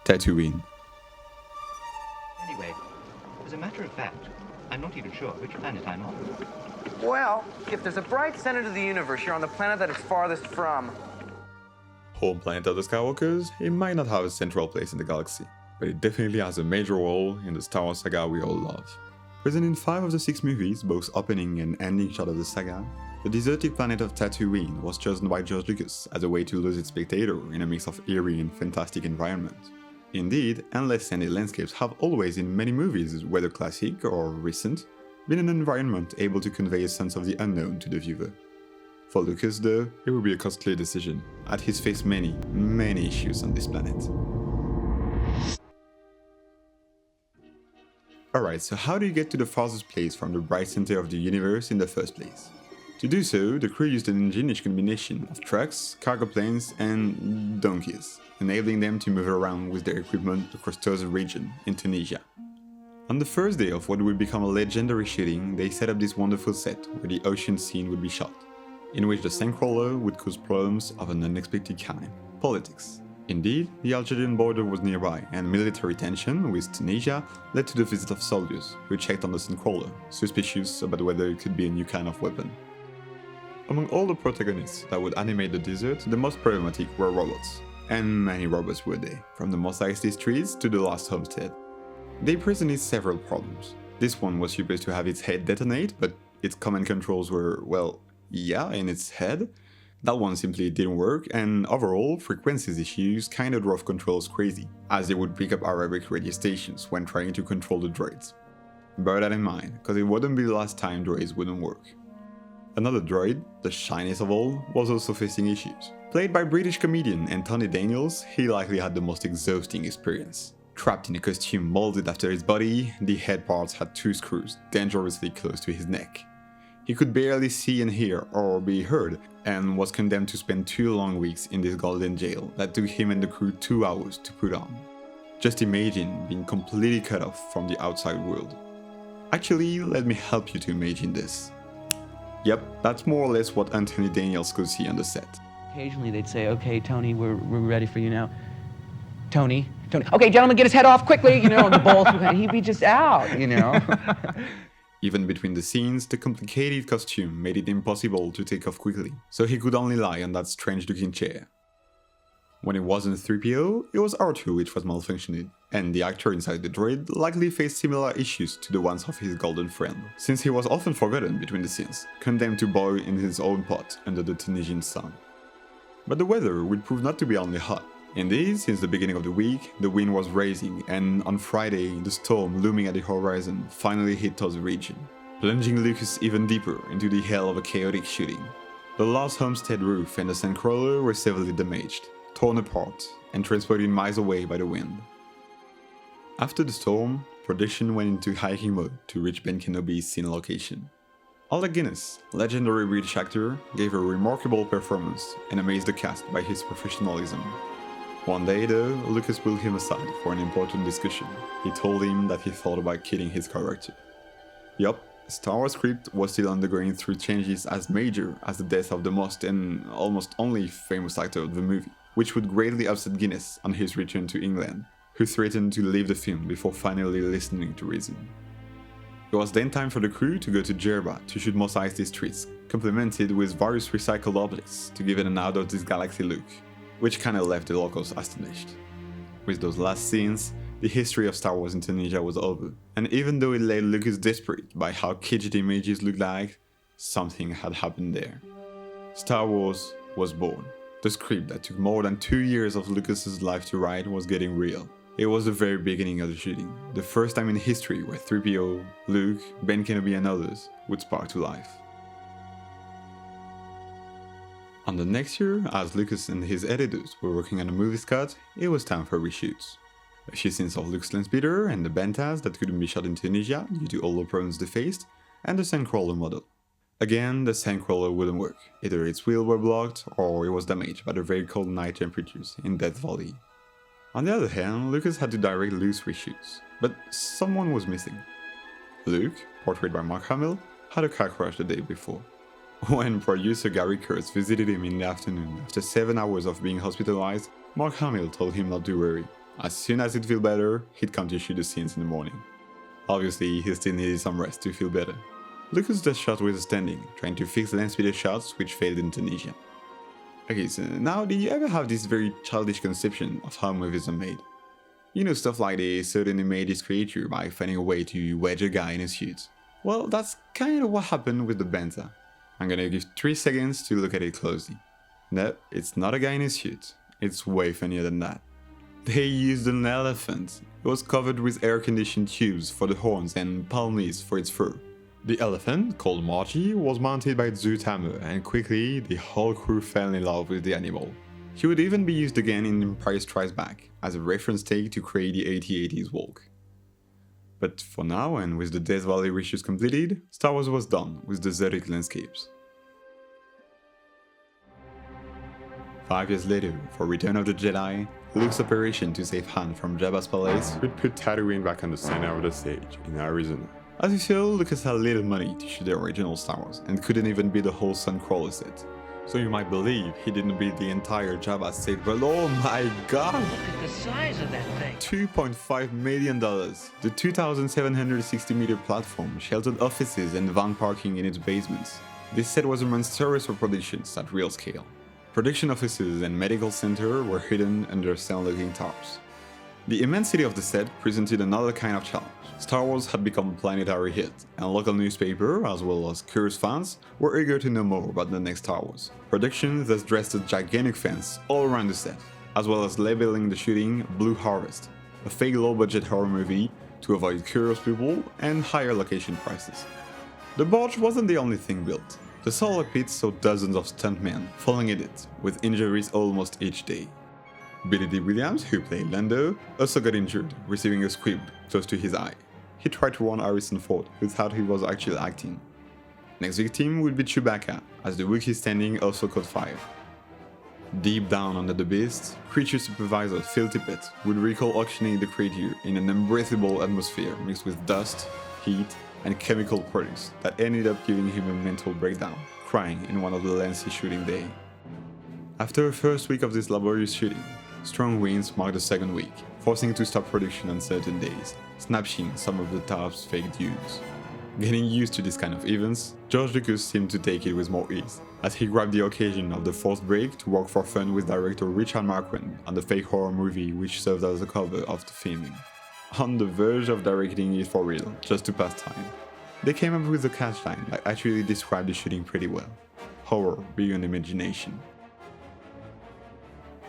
Tatooine. Anyway, as a matter of fact, I'm not even sure which planet I'm on. Well, if there's a bright center to the universe, you're on the planet that it's farthest from. Home planet of the Skywalkers, it might not have a central place in the galaxy, but it definitely has a major role in the Star Wars saga we all love. Present in 5 of the 6 movies, both opening and ending shot of the saga, the deserted planet of Tatooine was chosen by George Lucas as a way to lose its spectator in a mix of eerie and fantastic environments. Indeed, endless sandy landscapes have always in many movies, whether classic or recent, been an environment able to convey a sense of the unknown to the viewer. For Lucas though, it would be a costly decision, as he's faced many issues on this planet. Alright, so how do you get to the farthest place from the bright center of the universe in the first place? To do so, the crew used an ingenious combination of trucks, cargo planes, and donkeys, enabling them to move around with their equipment across Toza region in Tunisia. On the first day of what would become a legendary shooting, they set up this wonderful set where the ocean scene would be shot, in which the Sandcrawler would cause problems of an unexpected kind: politics. Indeed, the Algerian border was nearby, and military tension with Tunisia led to the visit of soldiers, who checked on the Sandcrawler, suspicious about whether it could be a new kind of weapon. Among all the protagonists that would animate the desert, the most problematic were robots. And many robots were they, from the Mos Eisley streets to the Lost Homestead. They presented several problems. This one was supposed to have its head detonate, but its command controls were, well, yeah, in its head. That one simply didn't work, and overall, frequencies issues kinda drove controls crazy, as they would pick up Arabic radio stations when trying to control the droids. Bear that in mind, cause it wouldn't be the last time droids wouldn't work. Another droid, the shiniest of all, was also facing issues. Played by British comedian Anthony Daniels, he likely had the most exhausting experience. Trapped in a costume molded after his body, the head parts had 2 screws dangerously close to his neck. He could barely see and hear or be heard, and was condemned to spend 2 long weeks in this golden jail that took him and the crew 2 hours to put on. Just imagine being completely cut off from the outside world. Actually, let me help you to imagine this. Yep, that's more or less what Anthony Daniels could see on the set. Occasionally they'd say, okay, Tony, we're ready for you now. Tony, okay, gentlemen, get his head off quickly, and the balls, he'd be just out, Even between the scenes, the complicated costume made it impossible to take off quickly, so he could only lie on that strange-looking chair. When it wasn't 3PO, it was R2 which was malfunctioning, and the actor inside the droid likely faced similar issues to the ones of his golden friend, since he was often forgotten between the scenes, condemned to boil in his own pot under the Tunisian sun. But the weather would prove not to be only hot. Indeed, since the beginning of the week, the wind was rising, and on Friday, the storm looming at the horizon finally hit Toza region, plunging Lucas even deeper into the hell of a chaotic shooting. The Lost Homestead roof and the Sandcrawler were severely damaged, torn apart, and transported miles away by the wind. After the storm, production went into hiking mode to reach Ben Kenobi's scene location. Alec Guinness, legendary British actor, gave a remarkable performance and amazed the cast by his professionalism. One day though, Lucas pulled him aside for an important discussion. He told him that he thought about killing his character. Yup, Star Wars script was still undergoing through changes as major as the death of the most and almost only famous actor of the movie, which would greatly upset Guinness on his return to England, who threatened to leave the film before finally listening to reason. It was then time for the crew to go to Djerba to shoot Mos Eisley streets, complemented with various recycled objects to give it an out of this galaxy look, which kinda left the locals astonished. With those last scenes, the history of Star Wars in Tunisia was over, and even though it led Lucas desperate by how kitschy the images looked like, something had happened there. Star Wars was born. The script that took more than 2 years of Lucas's life to write was getting real. It was the very beginning of the shooting, the first time in history where 3PO, Luke, Ben Kenobi and others would spark to life. On the next year, as Lucas and his editors were working on a movie cut, it was time for reshoots. A few scenes of Luke's Landspeeder and the Bantas that couldn't be shot in Tunisia due to all the problems they faced, and the Sandcrawler model. Again, the Sandcrawler wouldn't work, either its wheels were blocked or it was damaged by the very cold night temperatures in Death Valley. On the other hand, Lucas had to direct Luke's reshoots, but someone was missing. Luke, portrayed by Mark Hamill, had a car crash the day before. When producer Gary Kurtz visited him in the afternoon after 7 hours of being hospitalized, Mark Hamill told him not to worry. As soon as he'd feel better, he'd come to shoot the scenes in the morning. Obviously, he still needed some rest to feel better. Lucas does shots with standing, trying to fix lens speeder shots which failed in Tunisia. Okay, so now do you ever have this very childish conception of how movies are made? You know, stuff like they certainly made this creature by finding a way to wedge a guy in a suit. Well, that's kind of what happened with the Bantha. I'm gonna give 3 seconds to look at it closely. No, it's not a guy in a suit. It's way funnier than that. They used an elephant. It was covered with air-conditioned tubes for the horns and palm leaves for its fur. The elephant, called Margie, was mounted by Zoo Tamer, and quickly the whole crew fell in love with the animal. He would even be used again in Empire Strikes Back, as a reference take to create the 8080s walk. But for now, and with the Death Valley reshoots completed, Star Wars was done with desertic landscapes. 5 years later, for Return of the Jedi, Luke's operation to save Han from Jabba's palace would put Tatooine back on the center of the stage in Arizona. As usual, Lucas had little money to shoot the original Star Wars and couldn't even build the whole Suncrawler set. So you might believe he didn't build the entire Jabba set, but oh my god! Look at the size of that thing. $2.5 million. The 2,760-meter platform sheltered offices and van parking in its basements. This set was a monstrous for productions at real scale. Production offices and medical center were hidden under sound-looking tarps. The immensity of the set presented another kind of challenge. Star Wars had become a planetary hit, and local newspapers, as well as curious fans, were eager to know more about the next Star Wars. Production thus dressed a gigantic fence all around the set, as well as labeling the shooting Blue Harvest, a fake low-budget horror movie to avoid curious people and higher location prices. The barge wasn't the only thing built. The solar pit saw dozens of stuntmen falling in it, with injuries almost each day. Billy D. Williams, who played Lando, also got injured, receiving a squib close to his eye. He tried to warn Harrison Ford, who thought he was actually acting. Next victim would be Chewbacca, as the Wookiee standing also caught fire. Deep down under the beast, creature supervisor Phil Tippett would recall auctioning the creature in an unbreathable atmosphere mixed with dust, heat, and chemical products that ended up giving him a mental breakdown, crying in one of the lengthy shooting days. After a first week of this laborious shooting, strong winds marked the second week, forcing to stop production on certain days, snatching some of the tarp's fake dunes. Getting used to this kind of events, George Lucas seemed to take it with more ease, as he grabbed the occasion of the forced break to work for fun with director Richard Marquand on the fake horror movie which served as the cover of the filming. On the verge of directing it for real, just to pass time. They came up with a catchline that actually described the shooting pretty well. Horror beyond imagination.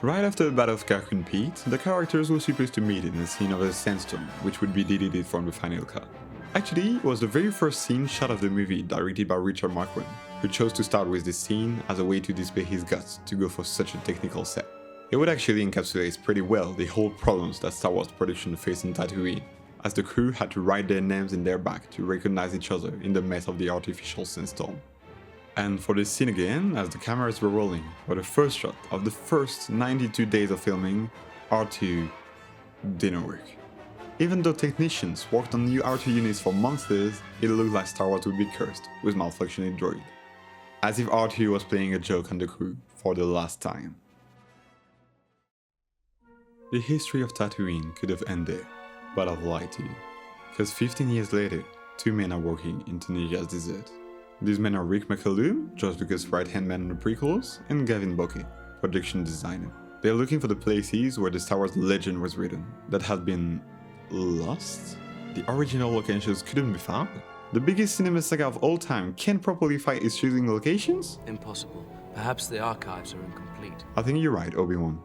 Right after the Battle of Carcoon Pit, the characters were supposed to meet in a scene of a sandstorm, which would be deleted from the final cut. Actually, it was the very first scene shot of the movie directed by Richard Marquand, who chose to start with this scene as a way to display his guts to go for such a technical set. It would actually encapsulate pretty well the whole problems that Star Wars production faced in Tatooine, as the crew had to write their names in their back to recognize each other in the mess of the artificial sandstorm. And for this scene again, as the cameras were rolling, for the first shot of the first 92 days of filming, R2 didn't work. Even though technicians worked on new R2 units for months, it looked like Star Wars would be cursed with malfunctioning droid. As if R2 was playing a joke on the crew for the last time. The history of Tatooine could have ended, but I've lied to you. Because 15 years later, 2 men are working in Tunisia's desert. These men are Rick McAloon, George Lucas' right-hand man in the prequels, and Gavin Bocquet, production designer. They are looking for the places where the Star Wars legend was written, that had been lost? The original locations couldn't be found? The biggest cinema saga of all time can't properly find its shooting locations? Impossible. Perhaps the archives are incomplete. I think you're right, Obi-Wan.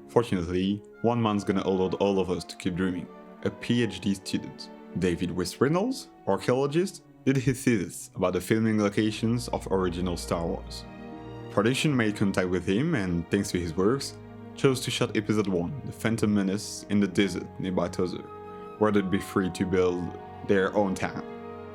Fortunately, one man's gonna allow all of us to keep dreaming. A PhD student, David West Reynolds, archaeologist, did his thesis about the filming locations of original Star Wars. Production made contact with him and, thanks to his works, chose to shoot Episode 1, The Phantom Menace, in the desert nearby Tozer, where they'd be free to build their own town.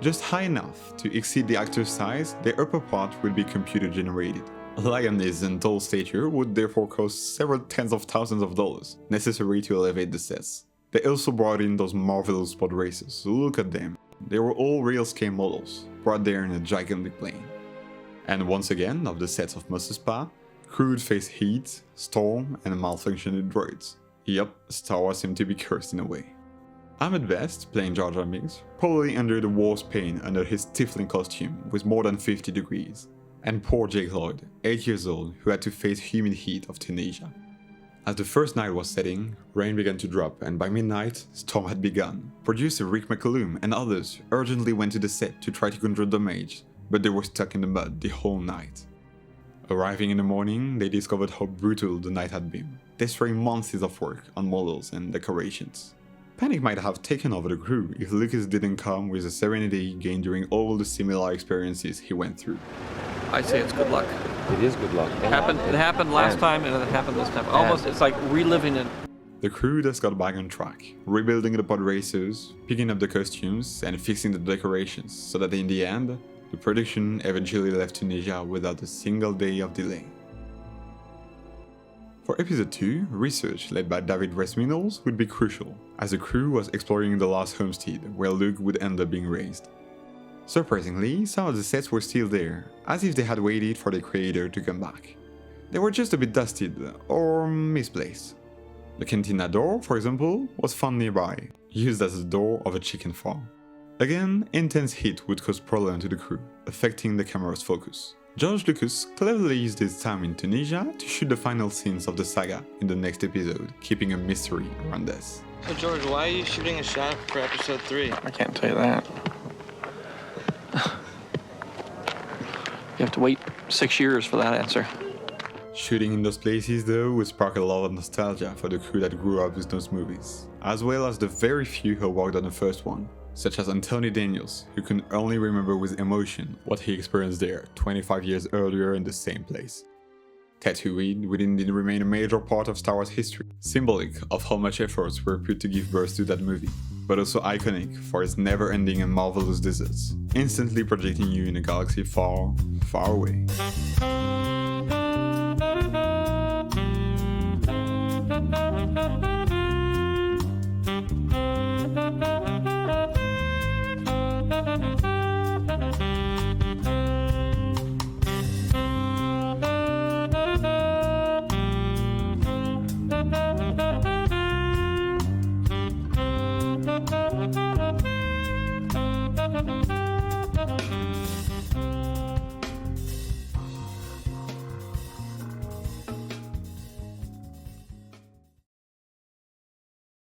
Just high enough to exceed the actor's size, their upper part would be computer generated. Lioness and tall stature would therefore cost several tens of thousands of dollars, necessary to elevate the sets. They also brought in those marvelous pod racers, look at them. They were all real-scale models, brought there in a gigantic plane. And once again, of the sets of Mos Espa, crew would face heat, storm, and malfunctioning droids. Yep, Star Wars seemed to be cursed in a way. Ahmed Best, playing Jar Jar Binks, probably endured the worst pain under his stifling costume with more than 50 degrees. And poor Jake Lloyd, 8 years old, who had to face humid heat of Tunisia. As the first night was setting, rain began to drop, and by midnight, storm had begun. Producer Rick McCallum and others urgently went to the set to try to control damage, but they were stuck in the mud the whole night. Arriving in the morning, they discovered how brutal the night had been, destroying months of work on models and decorations. Panic might have taken over the crew if Lucas didn't come with the serenity gained during all the similar experiences he went through. I say it's good luck. It is good luck. It happened last time and it happened this time. Almost, it's like reliving it. The crew thus got back on track, rebuilding the pod racers, picking up the costumes, and fixing the decorations, so that in the end, the production eventually left Tunisia without a single day of delay. For episode 2, research led by David Resminals would be crucial, as the crew was exploring the last homestead where Luke would end up being raised. Surprisingly, some of the sets were still there, as if they had waited for the creator to come back. They were just a bit dusted, or misplaced. The cantina door, for example, was found nearby, used as the door of a chicken farm. Again, intense heat would cause problems to the crew, affecting the camera's focus. George Lucas cleverly used his time in Tunisia to shoot the final scenes of the saga in the next episode, keeping a mystery around this. So George, why are you shooting a shot for episode 3? I can't tell you that. You have to wait 6 years for that answer. Shooting in those places, though, would spark a lot of nostalgia for the crew that grew up with those movies, as well as the very few who worked on the first one, such as Anthony Daniels, who can only remember with emotion what he experienced there 25 years earlier in the same place. Tatooine would indeed remain a major part of Star Wars history, symbolic of how much efforts were put to give birth to that movie, but also iconic for its never-ending and marvelous deserts, instantly projecting you in a galaxy far, far away.